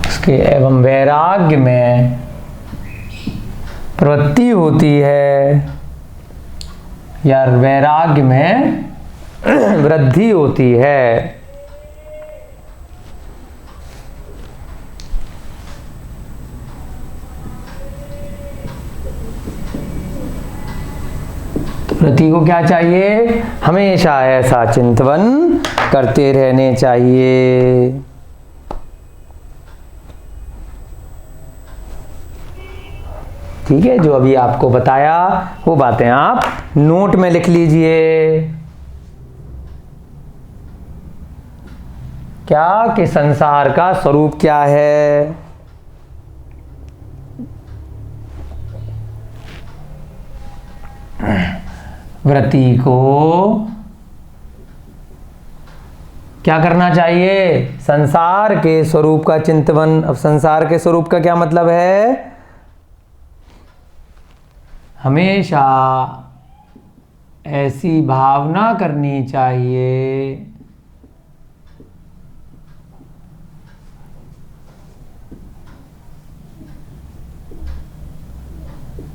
उसके एवं वैराग्य में प्रवृत्ति होती है या वैराग्य में वृद्धि होती है। व्रती को क्या चाहिए? हमेशा ऐसा चिंतन करते रहने चाहिए। ठीक है, जो अभी आपको बताया वो बातें आप नोट में लिख लीजिए। क्या कि संसार का स्वरूप क्या है? व्रती को क्या करना चाहिए? संसार के स्वरूप का चिंतन। अब संसार के स्वरूप का क्या मतलब है? हमेशा ऐसी भावना करनी चाहिए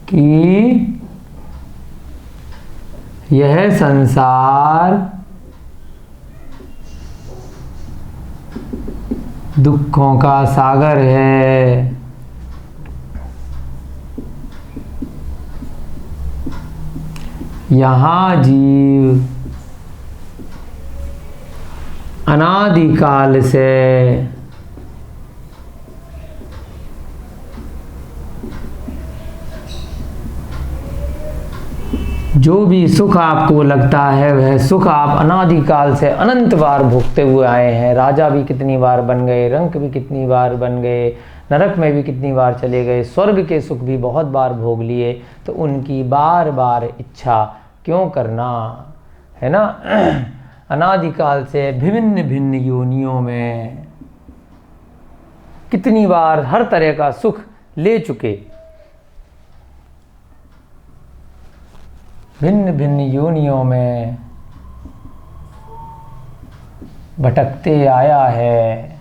कि यह संसार दुखों का सागर है। यहाँ जीव अनादिकाल से जो भी सुख आपको लगता है वह सुख आप अनादिकाल से अनंत बार भोगते हुए आए हैं। राजा भी कितनी बार बन गए, रंक भी कितनी बार बन गए, नरक में भी कितनी बार चले गए, स्वर्ग के सुख भी बहुत बार भोग लिए। तो उनकी बार बार इच्छा क्यों करना, है ना? अनादिकाल से विभिन्न भिन्न योनियों में कितनी बार हर तरह का सुख ले चुके, भिन्न भिन्न योनियों में भटकते आया है।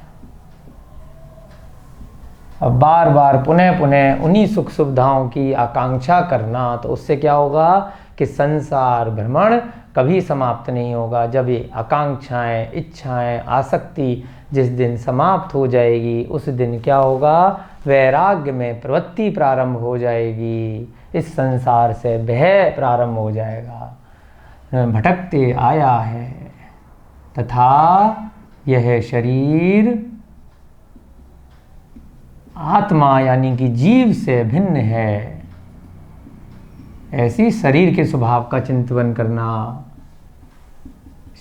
अब बार बार पुनः पुनः उन्हीं सुख सुविधाओं की आकांक्षा करना, तो उससे क्या होगा कि संसार भ्रमण कभी समाप्त नहीं होगा। जब ये आकांक्षाएं, इच्छाएं, आसक्ति जिस दिन समाप्त हो जाएगी, उस दिन क्या होगा, वैराग्य में प्रवृत्ति प्रारंभ हो जाएगी, इस संसार से भय प्रारंभ हो जाएगा। भटकते आया है तथा यह शरीर आत्मा यानी कि जीव से भिन्न है, ऐसी शरीर के स्वभाव का चिंतन करना।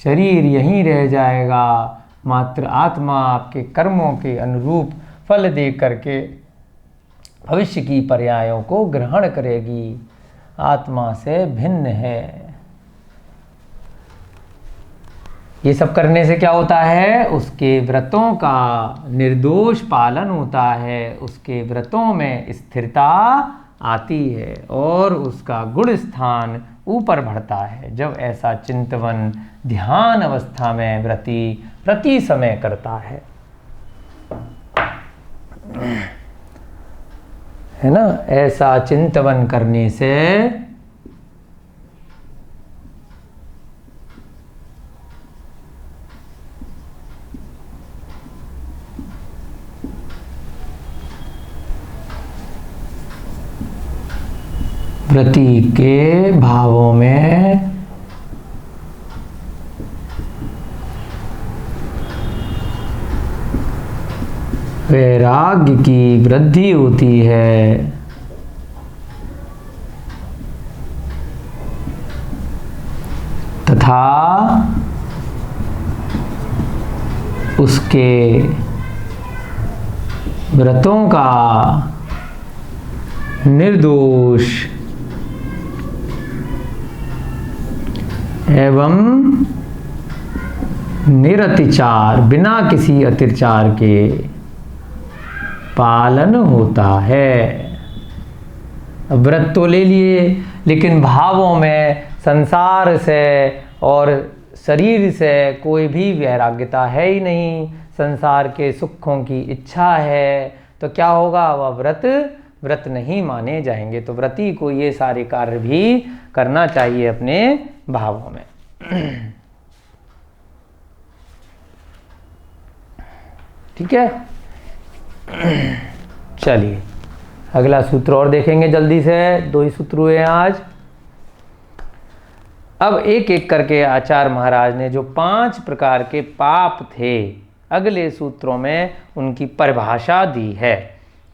शरीर यहीं रह जाएगा, मात्र आत्मा आपके कर्मों के अनुरूप फल दे करके भविष्य की पर्यायों को ग्रहण करेगी, आत्मा से भिन्न है। ये सब करने से क्या होता है, उसके व्रतों का निर्दोष पालन होता है, उसके व्रतों में स्थिरता आती है और उसका गुण स्थान ऊपर बढ़ता है। जब ऐसा चिंतन ध्यान अवस्था में व्रती प्रति समय करता है ना, ऐसा चिंतन करने से व्रती के भावों में वैराग्य की वृद्धि होती है तथा उसके व्रतों का निर्दोष एवं निरतिचार, बिना किसी अतिचार के पालन होता है। व्रत तो ले लिए, लेकिन भावों में संसार से और शरीर से कोई भी वैराग्यता है ही नहीं, संसार के सुखों की इच्छा है, तो क्या होगा, वह व्रत नहीं माने जाएंगे। तो व्रती को ये सारे कार्य भी करना चाहिए अपने भावों में। ठीक है, चलिए अगला सूत्र और देखेंगे जल्दी से। 2 ही सूत्र हुए हैं आज। अब एक एक करके आचार्य महाराज ने जो 5 प्रकार के पाप थे, अगले सूत्रों में उनकी परिभाषा दी है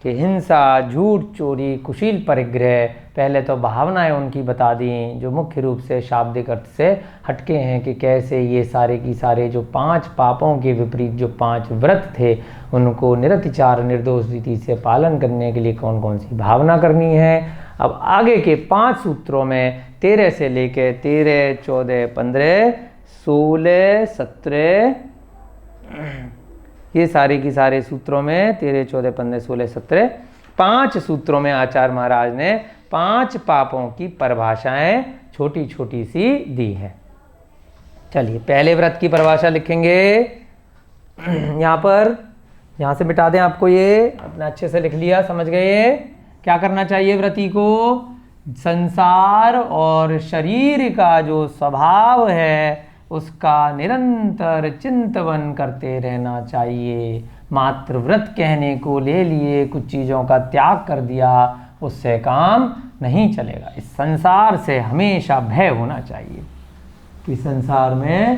कि हिंसा, झूठ, चोरी, कुशील परिग्रह। पहले तो भावनाएं उनकी बता दी जो मुख्य रूप से शाब्दिक अर्थ से हटके हैं, कि कैसे ये सारे की सारे जो 5 पापों के विपरीत जो 5 व्रत थे, उनको निरतिचार निर्दोष रीति से पालन करने के लिए कौन कौन सी भावना करनी है। अब आगे के 5 सूत्रों में 13 से लेकर 13, 14, 15, 16, 17, ये सारे की सारे सूत्रों में 13, 14, 15, 16, 17 5 सूत्रों में आचार्य महाराज ने 5 पापों की परिभाषाएं छोटी छोटी सी दी हैं। चलिए पहले व्रत की परिभाषा लिखेंगे यहाँ से मिटा दें आपको, ये अपना अच्छे से लिख लिया, समझ गए। क्या करना चाहिए व्रती को, संसार और शरीर का जो स्वभाव है उसका निरंतर चिंतन करते रहना चाहिए। मात्र व्रत कहने को ले लिए, कुछ चीज़ों का त्याग कर दिया, उससे काम नहीं चलेगा। इस संसार से हमेशा भय होना चाहिए कि संसार में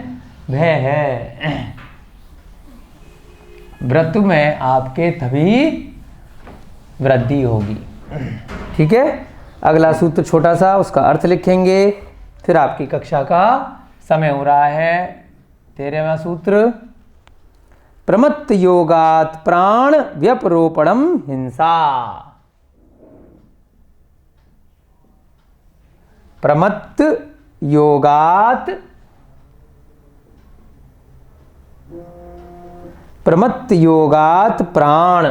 भय है। व्रत में आपके तभी वृद्धि होगी। ठीक है, अगला सूत्र छोटा सा, उसका अर्थ लिखेंगे, फिर आपकी कक्षा का समय हो रहा है। 13वां सूत्र, प्रमत्त योगात प्राण व्यपरोपणम हिंसा। प्रमत्त योगात प्रमत्त योगात प्राण,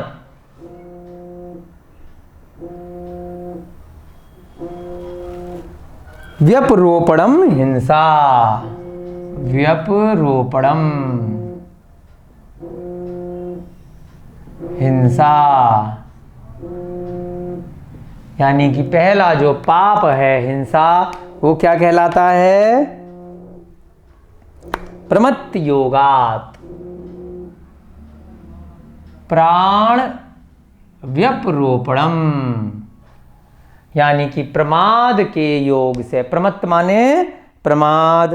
व्यपरोपणम हिंसा, व्यपरोपणम हिंसा, यानी कि पहला जो पाप है हिंसा, वो क्या कहलाता है? प्रमत्त योगात प्राण व्यपरोपणम, यानी कि प्रमाद के योग से, प्रमत्त माने प्रमाद,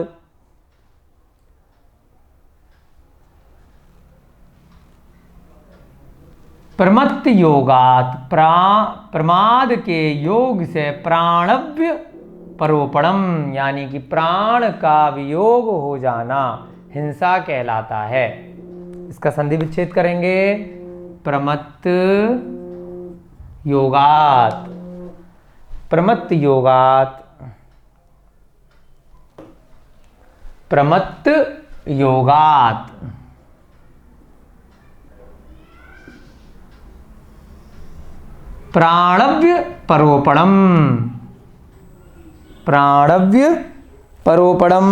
प्रमत्त योगात प्रमाद के योग से प्राणव्य परोपणम, यानी कि प्राण का वियोग हो जाना हिंसा कहलाता है। इसका संधि विच्छेद करेंगे। प्रमत्त योगात, प्रमत्त योगात, प्रमत्त योगात प्राणव्य परोपणम, प्राणव्य परोपणम,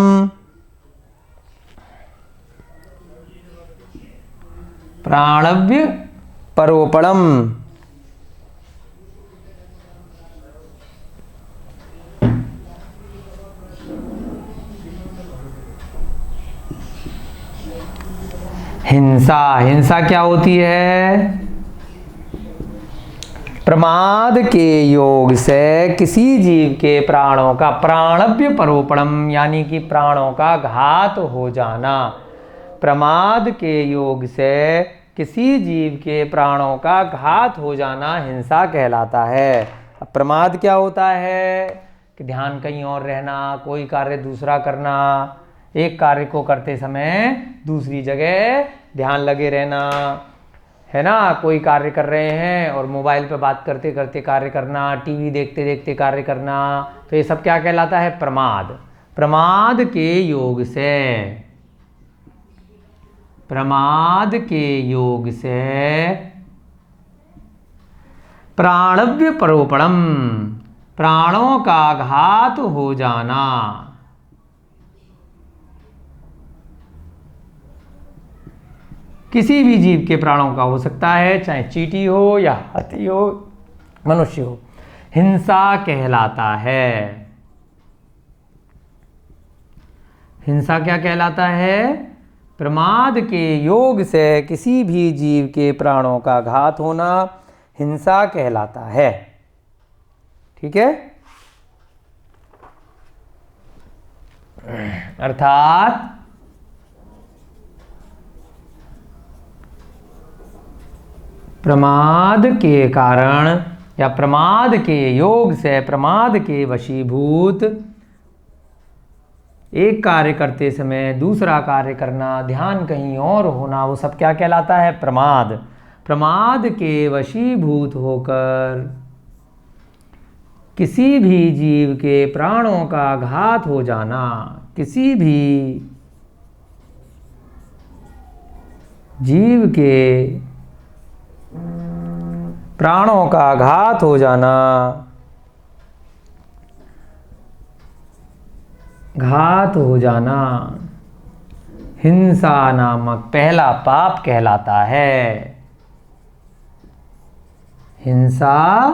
प्राणव्य परोपणम, हिंसा, हिंसा क्या होती है? प्रमाद के योग से किसी जीव के प्राणों का, प्राणव्य परोपणम यानी कि प्राणों का घात हो जाना। प्रमाद के योग से किसी जीव के प्राणों का घात हो जाना हिंसा कहलाता है। अब प्रमाद क्या होता है? कि ध्यान कहीं और रहना, कोई कार्य दूसरा करना, एक कार्य को करते समय दूसरी जगह ध्यान लगे रहना, है ना। कोई कार्य कर रहे हैं और मोबाइल पे बात करते करते कार्य करना, टीवी देखते देखते कार्य करना, तो ये सब क्या कहलाता है? प्रमाद। प्रमाद के योग से, प्रमाद के योग से प्राणव्य परोपणम, प्राणों का घात हो जाना। किसी भी जीव के प्राणों का हो सकता है, चाहे चींटी हो या हाथी हो, मनुष्य हो, हिंसा कहलाता है। हिंसा क्या कहलाता है? प्रमाद के योग से किसी भी जीव के प्राणों का घात होना हिंसा कहलाता है। ठीक है। अर्थात प्रमाद के कारण या प्रमाद के योग से, प्रमाद के वशीभूत एक कार्य करते समय दूसरा कार्य करना, ध्यान कहीं और होना, वो सब क्या कहलाता है? प्रमाद। प्रमाद के वशीभूत होकर किसी भी जीव के प्राणों का घात हो जाना, किसी भी जीव के प्राणों का घात हो जाना, घात हो जाना हिंसा नामक पहला पाप कहलाता है। हिंसा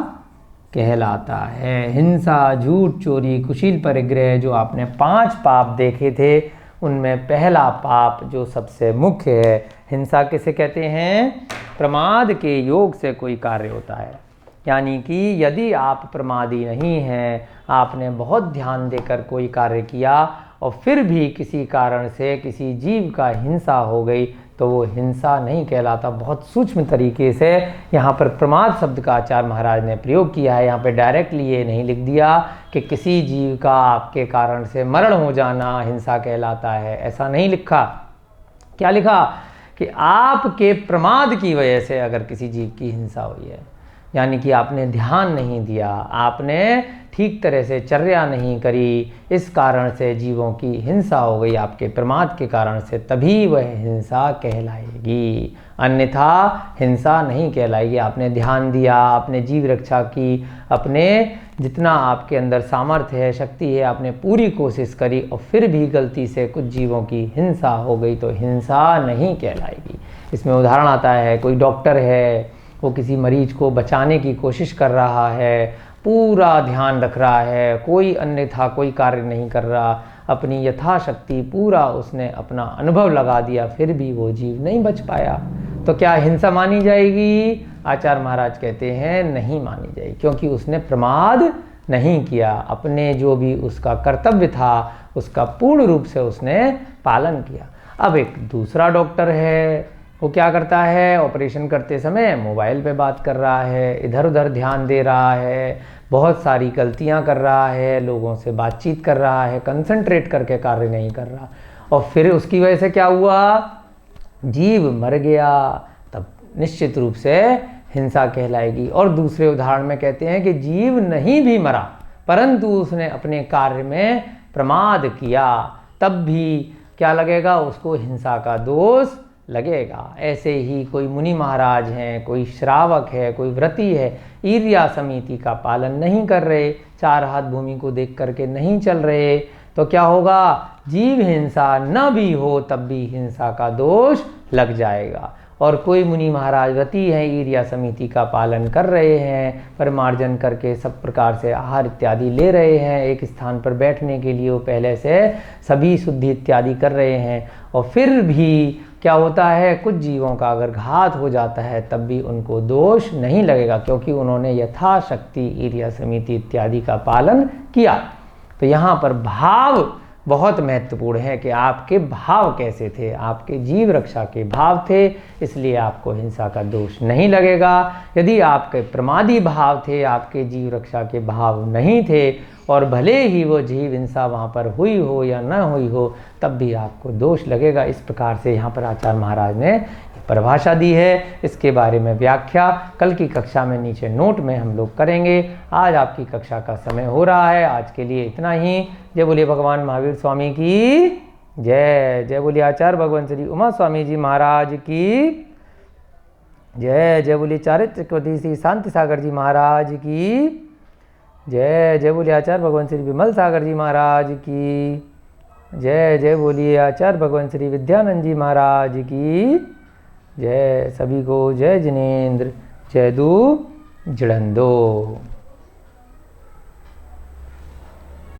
कहलाता है। हिंसा, झूठ, चोरी, कुशील परिग्रह, जो आपने 5 पाप देखे थे, उनमें पहला पाप जो सबसे मुख्य है, हिंसा किसे कहते हैं? प्रमाद के योग से कोई कार्य होता है। यानी कि यदि आप प्रमादी नहीं हैं, आपने बहुत ध्यान देकर कोई कार्य किया और फिर भी किसी कारण से किसी जीव का हिंसा हो गई, तो वो हिंसा नहीं कहलाता। बहुत सूक्ष्म तरीके से यहाँ पर प्रमाद शब्द का आचार्य महाराज ने प्रयोग किया है। यहाँ पे डायरेक्टली ये नहीं लिख दिया कि किसी जीव का आपके कारण से मरण हो जाना हिंसा कहलाता है, ऐसा नहीं लिखा। क्या लिखा? कि आपके प्रमाद की वजह से अगर किसी जीव की हिंसा हुई है, यानी कि आपने ध्यान नहीं दिया, आपने ठीक तरह से चर्या नहीं करी, इस कारण से जीवों की हिंसा हो गई आपके प्रमाद के कारण से, तभी वह हिंसा कहलाएगी। अन्यथा हिंसा नहीं कहलाएगी। आपने ध्यान दिया, आपने जीव रक्षा की, अपने जितना आपके अंदर सामर्थ्य है, शक्ति है, आपने पूरी कोशिश करी और फिर भी गलती से कुछ जीवों की हिंसा हो गई तो हिंसा नहीं कहलाएगी। इसमें उदाहरण आता है, कोई डॉक्टर है, वो किसी मरीज को बचाने की कोशिश कर रहा है, पूरा ध्यान रख रहा है, कोई अन्यथा कोई कार्य नहीं कर रहा, अपनी यथाशक्ति पूरा उसने अपना अनुभव लगा दिया, फिर भी वो जीव नहीं बच पाया, तो क्या हिंसा मानी जाएगी? आचार्य महाराज कहते हैं नहीं मानी जाएगी, क्योंकि उसने प्रमाद नहीं किया, अपने जो भी उसका कर्तव्य था उसका पूर्ण रूप से उसने पालन किया। अब एक दूसरा डॉक्टर है, वो क्या करता है, ऑपरेशन करते समय मोबाइल पे बात कर रहा है, इधर उधर ध्यान दे रहा है, बहुत सारी गलतियां कर रहा है, लोगों से बातचीत कर रहा है, कंसंट्रेट करके कार्य नहीं कर रहा, और फिर उसकी वजह से क्या हुआ, जीव मर गया, तब निश्चित रूप से हिंसा कहलाएगी। और दूसरे उदाहरण में कहते हैं कि जीव नहीं भी मरा परंतु उसने अपने कार्य में प्रमाद किया, तब भी क्या लगेगा, उसको हिंसा का दोष लगेगा। ऐसे ही कोई मुनि महाराज हैं, कोई श्रावक है, कोई व्रती है, ईर्ष्या समिति का पालन नहीं कर रहे, चार हाथ भूमि को देख करके नहीं चल रहे, तो क्या होगा, जीव हिंसा न भी हो तब भी हिंसा का दोष लग जाएगा। और कोई मुनि महाराज व्रती हैं, ईर्ष्या समिति का पालन कर रहे हैं, परिमार्जन करके सब प्रकार से आहार इत्यादि ले रहे हैं, एक स्थान पर बैठने के लिए वो पहले से सभी शुद्धि इत्यादि कर रहे हैं, और फिर भी क्या होता है, कुछ जीवों का अगर घात हो जाता है तब भी उनको दोष नहीं लगेगा, क्योंकि उन्होंने यथाशक्ति ईर्ष्या समिति इत्यादि का पालन किया। तो यहाँ पर भाव बहुत महत्वपूर्ण है कि आपके भाव कैसे थे, आपके जीव रक्षा के भाव थे, इसलिए आपको हिंसा का दोष नहीं लगेगा। यदि आपके प्रमादी भाव थे, आपके जीव रक्षा के भाव नहीं थे, और भले ही वो जीव हिंसा वहाँ पर हुई हो या न हुई हो, तब भी आपको दोष लगेगा। इस प्रकार से यहाँ पर आचार्य महाराज ने परिभाषा दी है। इसके बारे में व्याख्या कल की कक्षा में नीचे नोट में हम लोग करेंगे। आज आपकी कक्षा का समय हो रहा है, आज के लिए इतना ही। जय बोलिए भगवान महावीर स्वामी की जय, जय बोलिए आचार्य भगवान श्री उमा स्वामी जी महाराज की जय, जय बोलिए चारित्र चक्रवर्ती श्री शांति सागर जी महाराज की जय, जय बोलिए आचार्य भगवान श्री विमल सागर जी महाराज की जय, जय बोलिए आचार्य भगवान श्री विद्यानंद जी महाराज की जय। सभी को जय जिनेन्द्र, जय दू जड़ंदो।